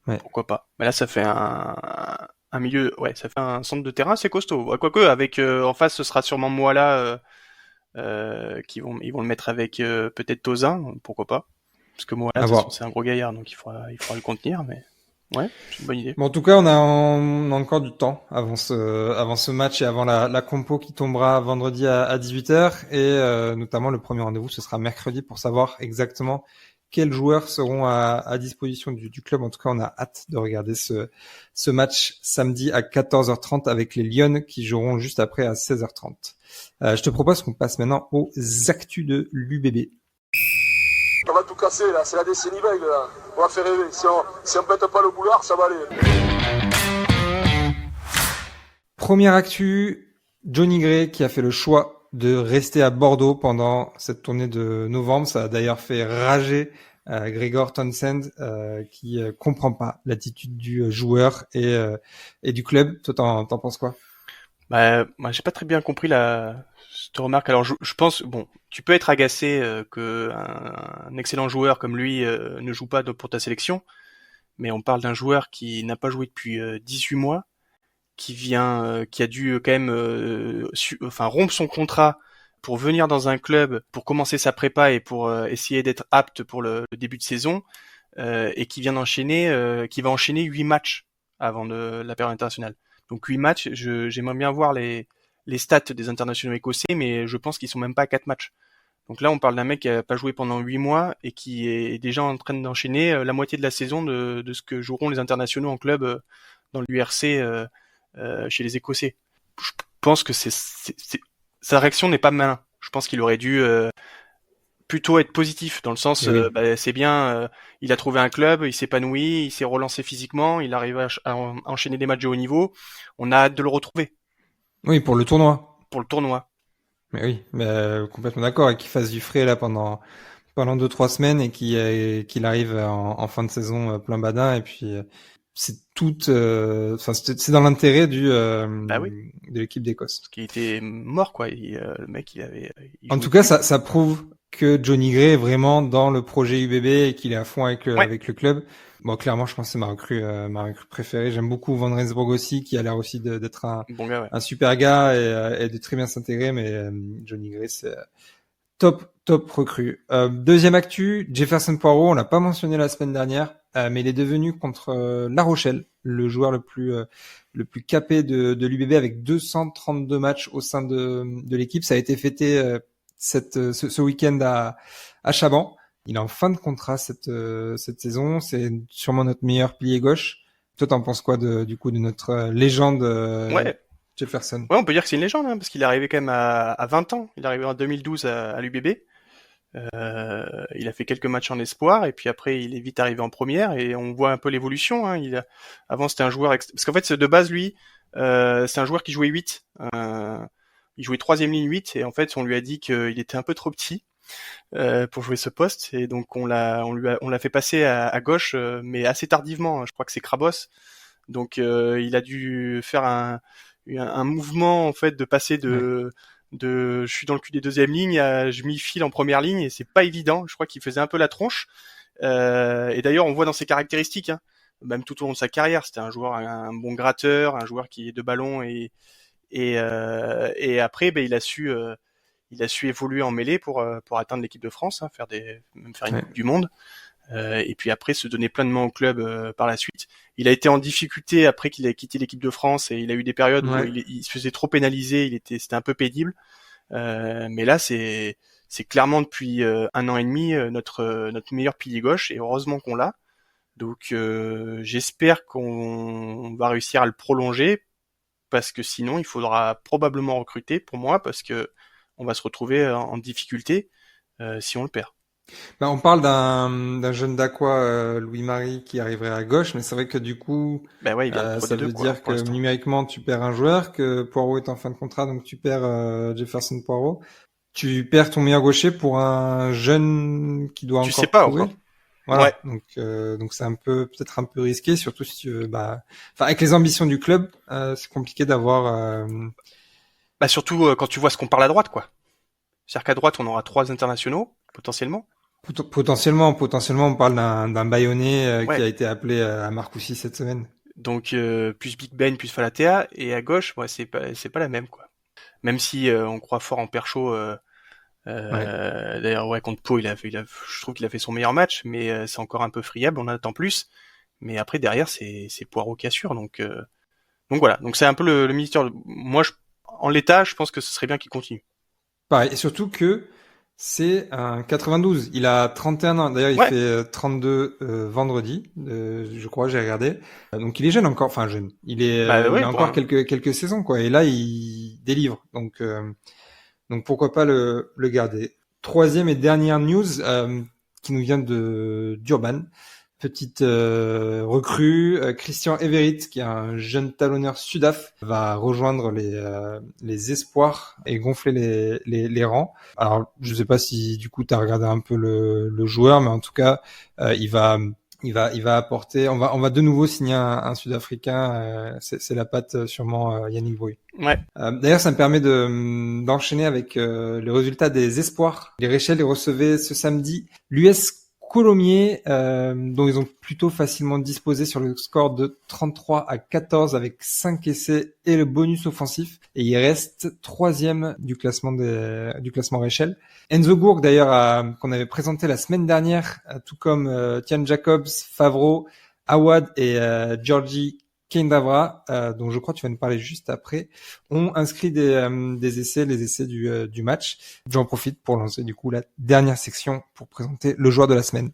Ouais. Pourquoi pas. Mais là, ça fait un milieu, ouais, ça fait un centre de terrain assez costaud. Ouais, quoique, avec en face, ce sera sûrement Moala, ils vont le mettre avec peut-être Tozin, pourquoi pas. Parce que Moala, À de toute voir. façon, c'est un gros gaillard, donc il faudra le contenir, mais ouais, c'est une bonne idée. Bon, en tout cas, on a encore du temps avant ce match et avant la compo qui tombera vendredi à 18h et notamment le premier rendez-vous, ce sera mercredi pour savoir exactement quels joueurs seront à disposition du club. En tout cas, on a hâte de regarder ce match samedi à 14h30 avec les Lions qui joueront juste après à 16h30. Je te propose qu'on passe maintenant aux actus de l'UBB. On va tout casser là, c'est la décennie vague là. On va faire rêver. Si on pète pas le boulard, ça va aller. Première actu, Johnny Gray qui a fait le choix de rester à Bordeaux pendant cette tournée de novembre. Ça a d'ailleurs fait rager Gregor Townsend qui comprend pas l'attitude du joueur et du club. Toi, t'en penses quoi? Bah, moi, j'ai pas très bien compris cette remarque. Alors, je pense, bon, tu peux être agacé que un excellent joueur comme lui ne joue pas pour ta sélection, mais on parle d'un joueur qui n'a pas joué depuis 18 mois, qui a dû quand même, rompre son contrat pour venir dans un club, pour commencer sa prépa et pour essayer d'être apte pour le début de saison, et qui va enchaîner 8 matchs avant la période internationale. Donc 8 matchs, j'aimerais bien voir les stats des internationaux écossais, mais je pense qu'ils sont même pas à 4 matchs. Donc là, on parle d'un mec qui a pas joué pendant 8 mois et qui est déjà en train d'enchaîner la moitié de la saison de ce que joueront les internationaux en club dans l'URC chez les Écossais. Je pense que sa réaction n'est pas malin. Je pense qu'il aurait dû plutôt être positif dans le sens Oui. C'est bien, il a trouvé un club, il s'épanouit, il s'est relancé physiquement, il arrive à enchaîner des matchs de haut niveau. On a hâte de le retrouver Oui, pour le tournoi. pour le tournoi. Mais oui, complètement d'accord. Et qu'il fasse du frais là pendant 2-3 semaines et qu'il arrive en fin de saison plein badin et puis c'est c'est dans l'intérêt Bah oui. de l'équipe d'Écosse. Qui était mort quoi. Le mec il En jouait tout cas, plus. ça prouve que Johnny Gray est vraiment dans le projet UBB et qu'il est à fond avec Ouais. avec le club. Bon, clairement, je pense que c'est ma recrue préférée. J'aime beaucoup Van Rensburg aussi, qui a l'air aussi d'être Bon gars ouais. un super gars et de très bien s'intégrer. Mais Johnny Gray, c'est top recrue. Deuxième actu, Jefferson Poirot, on l'a pas mentionné la semaine dernière, mais il est devenu contre La Rochelle le joueur le plus capé de l'UBB avec 232 matchs au sein de l'équipe. Ça a été fêté ce week-end à Chaban. Il est en fin de contrat cette saison. C'est sûrement notre meilleur pilier gauche. Toi, t'en penses quoi du coup de notre légende Ouais. Jefferson? Ouais, on peut dire que c'est une légende, hein, parce qu'il est arrivé quand même à 20 ans. Il est arrivé en 2012 à l'UBB. Il a fait quelques matchs en espoir, et puis après, il est vite arrivé en première, et on voit un peu l'évolution. Hein. Avant, c'était un joueur... Parce qu'en fait, de base, lui, c'est un joueur qui jouait 8. Il jouait troisième ligne 8, et en fait, on lui a dit qu'il était un peu trop petit pour jouer ce poste, et donc on l'a fait passer à gauche, mais assez tardivement. Je crois que c'est Krabos. Donc, il a dû faire un mouvement en fait de passer de je suis dans le cul des deuxième lignes à je m'y file en première ligne, et c'est pas évident. Je crois qu'il faisait un peu la tronche, et d'ailleurs on voit dans ses caractéristiques, hein, même tout au long de sa carrière. C'était un joueur, un bon gratteur, un joueur qui est de ballon et après, il a su évoluer en mêlée pour atteindre l'équipe de France, hein, même faire une Coupe du Monde. Et puis après se donner pleinement au club par la suite. Il a été en difficulté après qu'il a quitté l'équipe de France et il a eu des périodes où il se faisait trop pénaliser, c'était un peu pénible. Mais là c'est clairement depuis 1 an et demi notre meilleur pilier gauche et heureusement qu'on l'a. Donc j'espère qu'on va réussir à le prolonger parce que sinon il faudra probablement recruter pour moi parce que on va se retrouver en difficulté si on le perd. On parle d'un jeune Dacois, Louis-Marie, qui arriverait à gauche, mais c'est vrai que du coup, ça veut dire que numériquement, tu perds un joueur, que Poirot est en fin de contrat, donc tu perds Jefferson Poirot. Tu perds ton meilleur gaucher pour un jeune qui doit encore sais pas prouver. Encore. Voilà. Ouais. Donc c'est peut-être un peu risqué, surtout si tu veux, avec les ambitions du club, c'est compliqué d'avoir. Surtout quand tu vois ce qu'on parle à droite, quoi. C'est-à-dire qu'à droite, on aura 3 internationaux potentiellement. Potentiellement, on parle d'un Bayonnais qui a été appelé à Marcoussis cette semaine. Donc plus Big Ben, plus Falatea, et à gauche, c'est pas la même, quoi. Même si on croit fort en Perchaud. D'ailleurs, contre Pau, je trouve qu'il a fait son meilleur match, mais c'est encore un peu friable, on en attend plus. Mais après derrière, c'est Poirot qui assure, donc voilà. Donc c'est un peu le ministère. Moi, en l'état, je pense que ce serait bien qu'il continue. Pareil, et surtout que c'est un 92. Il a 31 ans. D'ailleurs, il fait 32 vendredi, je crois, j'ai regardé. Donc il est jeune encore, enfin jeune. Il a encore quelques saisons, quoi. Et là, il délivre. Donc pourquoi pas le garder. Troisième et dernière news qui nous vient d'Urban. Petite recrue, Christian Everett, qui est un jeune talonneur sudaf, va rejoindre les espoirs et gonfler les rangs. Alors, je sais pas si du coup tu as regardé un peu le joueur, mais en tout cas, il va apporter. On va de nouveau signer un Sud-Africain. C'est la patte sûrement Yannick Bouy. Ouais. D'ailleurs, ça me permet d'enchaîner avec les résultats des espoirs. Les Réchelles les recevaient ce samedi l'US Colomiers, dont ils ont plutôt facilement disposé sur le score de 33-14 avec 5 essais et le bonus offensif. Et il reste 3e du classement Réchelle. Enzo Gourg, d'ailleurs, qu'on avait présenté la semaine dernière, tout comme Tian Jacobs, Favreau, Awad et Georgie Keindavra, dont je crois que tu vas nous parler juste après, ont inscrit des essais, les essais du match. J'en profite pour lancer du coup la dernière section pour présenter le joueur de la semaine.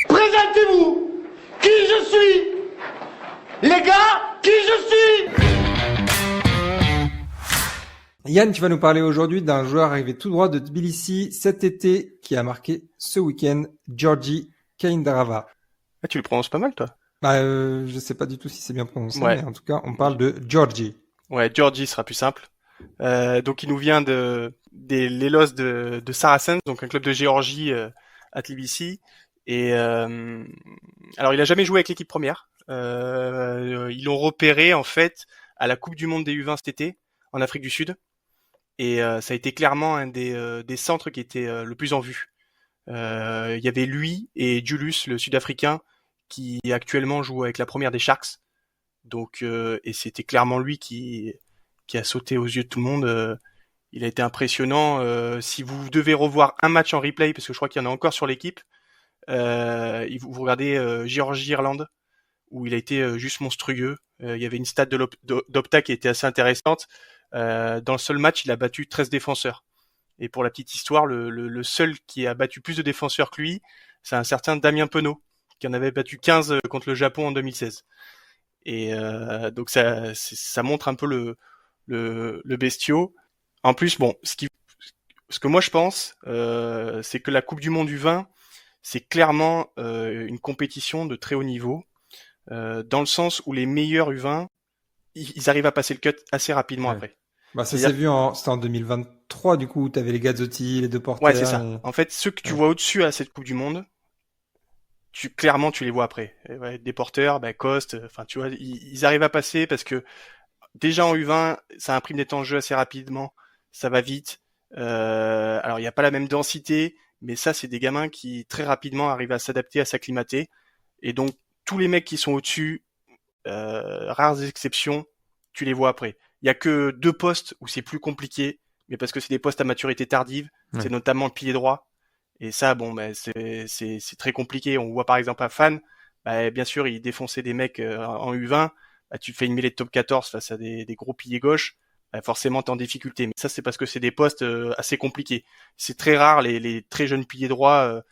Présentez-vous qui je suis. Les gars, qui je suis. Yann, tu vas nous parler aujourd'hui d'un joueur arrivé tout droit de Tbilissi cet été qui a marqué ce week-end, Georgie Keindavra. Ah, tu le prononces pas mal, toi. Je sais pas du tout si c'est bien prononcé, mais en tout cas, on parle de Georgie. Ouais, Georgie sera plus simple. Donc, il nous vient des Lelos de Saracens, donc un club de Géorgie à Tbilissi. Et alors, il a jamais joué avec l'équipe première. Ils l'ont repéré en fait à la Coupe du Monde des U20 cet été en Afrique du Sud. Et ça a été clairement un des centres qui était le plus en vue. Il y avait lui et Julius, le Sud-Africain, qui actuellement joue avec la première des Sharks. Donc et c'était clairement lui qui a sauté aux yeux de tout le monde. Il a été impressionnant. Si vous devez revoir un match en replay, parce que je crois qu'il y en a encore sur l'équipe, vous regardez Géorgie-Irlande, où il a été juste monstrueux. Il y avait une stat d'Opta qui était assez intéressante. Dans le seul match, il a battu 13 défenseurs. Et pour la petite histoire, le seul qui a battu plus de défenseurs que lui, c'est un certain Damien Penaud, qui en avait battu 15 contre le Japon en 2016. Et donc ça montre un peu le bestiau. En plus, bon, ce que moi je pense, c'est que la Coupe du Monde U20, c'est clairement une compétition de très haut niveau, dans le sens où les meilleurs U20, ils arrivent à passer le cut assez rapidement après. Ça s'est vu c'était en 2023, du coup, où t'avais les Gazzotti, les deux porteurs. Ouais, c'est ça. En fait, ceux que tu vois au-dessus à cette Coupe du Monde, clairement, tu les vois après. Ouais, des porteurs, Coste, enfin, tu vois, ils arrivent à passer parce que déjà en U20, ça imprime des temps de jeu assez rapidement, ça va vite. Alors, il n'y a pas la même densité, mais ça, c'est des gamins qui très rapidement arrivent à s'adapter, à s'acclimater. Et donc, tous les mecs qui sont au-dessus, rares exceptions, tu les vois après. Il y a que 2 postes où c'est plus compliqué, mais parce que c'est des postes à maturité tardive, c'est notamment le pilier droit. Et ça, bon, c'est très compliqué. On voit par exemple à Fan, bien sûr, il défonçait des mecs en U20. Tu fais une mêlée de top 14 face à des gros piliers gauche, forcément t'es en difficulté. Mais ça, c'est parce que c'est des postes assez compliqués. C'est très rare les très jeunes piliers droits,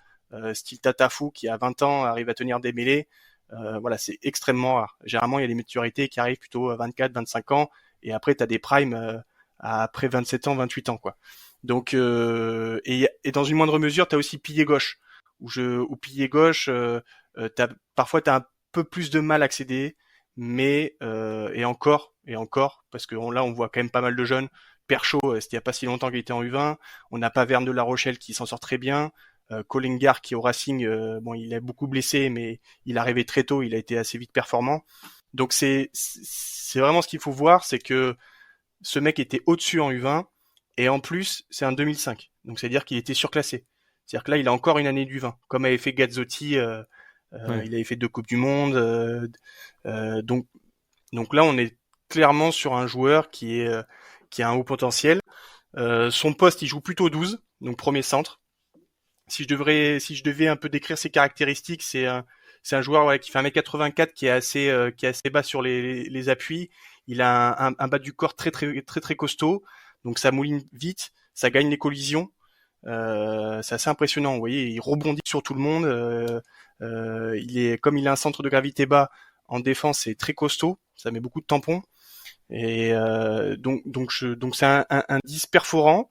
style Tatafou, qui à 20 ans arrive à tenir des mêlées. Voilà, c'est extrêmement rare. Généralement, il y a des maturités qui arrivent plutôt à 24, 25 ans, et après t'as des primes après 27 ans, 28 ans, quoi. Donc et dans une moindre mesure, t'as aussi pilier gauche, où pilier gauche, parfois t'as un peu plus de mal à accéder, mais et encore, parce que là on voit quand même pas mal de jeunes. Perchaud, c'était il y a pas si longtemps qu'il était en U20. On n'a pas Verne de La Rochelle qui s'en sort très bien. Collingar qui au Racing, bon, il a beaucoup blessé, mais il est arrivé très tôt, il a été assez vite performant. Donc c'est vraiment ce qu'il faut voir, c'est que ce mec était au-dessus en U20, et en plus c'est un 2005, donc c'est-à-dire qu'il était surclassé. C'est-à-dire que là il a encore une année d'U20, comme avait fait Gazzotti, il avait fait 2 Coupes du Monde, donc là on est clairement sur un joueur qui a un haut potentiel. Son poste, il joue plutôt 12, donc premier centre. Si je devais un peu décrire ses caractéristiques, c'est un joueur qui fait 1m84, qui est assez bas sur les appuis. Il a un bas du corps très costaud, donc ça mouline vite, ça gagne les collisions. C'est assez impressionnant, vous voyez, il rebondit sur tout le monde. Comme il a un centre de gravité bas en défense, c'est très costaud, ça met beaucoup de tampons. Et donc c'est un 10 perforant.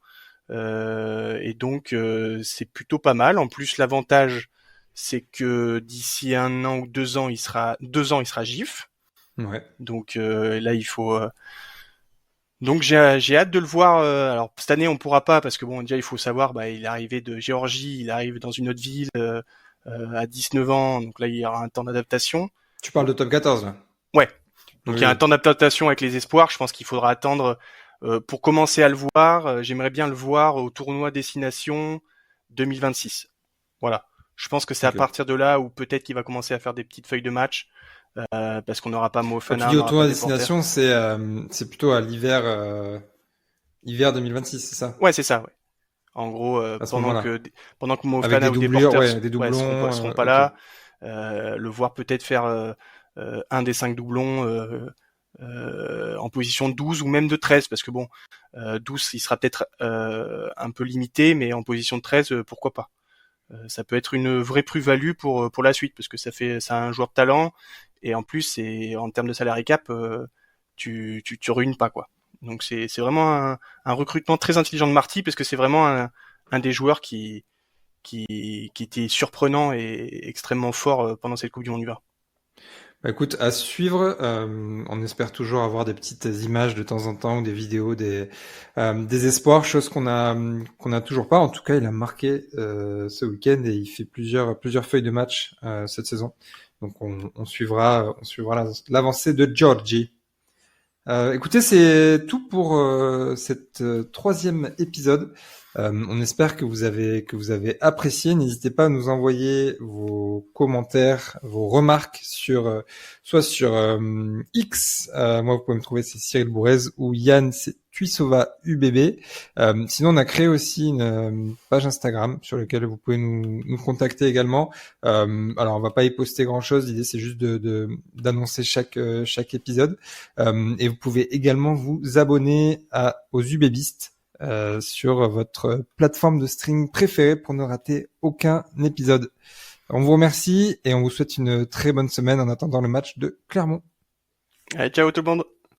Et donc c'est plutôt pas mal. En plus, l'avantage, c'est que d'ici 1 an ou 2 ans, il sera GIF. Ouais. Donc là, il faut. Donc j'ai hâte de le voir. Alors cette année, on pourra pas parce que bon, déjà il faut savoir, il est arrivé de Géorgie, il arrive dans une autre ville à 19 ans. Donc là, il y aura un temps d'adaptation. Tu parles de top 14 là. Ouais. Donc il y a un temps d'adaptation avec les espoirs. Je pense qu'il faudra attendre. Pour commencer à le voir, j'aimerais bien le voir au tournoi Destination 2026. Voilà. Je pense que c'est à partir de là où peut-être qu'il va commencer à faire des petites feuilles de match, parce qu'on n'aura pas Mofana. Quand tu dis au tournoi Destination, c'est plutôt à l'hiver 2026, c'est ça? Ouais, c'est ça. Ouais. En gros, pendant que Mofana ou des doublons, seront pas là, le voir peut-être faire un des 5 doublons. En position 12 ou même de 13, parce que bon, 12 il sera peut-être un peu limité, mais en position de 13, pourquoi pas. Ça peut être une vraie plus-value pour la suite, parce que c'est un joueur de talent, et en plus c'est en termes de salary cap, tu ruines pas, quoi. Donc c'est vraiment un recrutement très intelligent de Marty, parce que c'est vraiment un des joueurs qui était surprenant et extrêmement fort pendant cette Coupe du Monde du 20. Écoute, à suivre, on espère toujours avoir des petites images de temps en temps ou des vidéos des espoirs, chose qu'on a toujours pas. En tout cas, il a marqué ce week-end et il fait plusieurs feuilles de match cette saison. Donc on suivra l'avancée de Georgie. Écoutez, c'est tout pour cette 3e épisode. On espère que vous avez apprécié. N'hésitez pas à nous envoyer vos commentaires, vos remarques soit sur X. Moi, vous pouvez me trouver, c'est Cyril Bourrez, ou Yann, c'est Tuisova UBB. Sinon, on a créé aussi une page Instagram sur laquelle vous pouvez nous contacter également. Alors, on va pas y poster grand-chose. L'idée, c'est juste d'annoncer chaque épisode. Et vous pouvez également vous abonner aux UBBistes sur votre plateforme de streaming préférée pour ne rater aucun épisode. On vous remercie et on vous souhaite une très bonne semaine en attendant le match de Clermont. Allez, ciao tout le monde.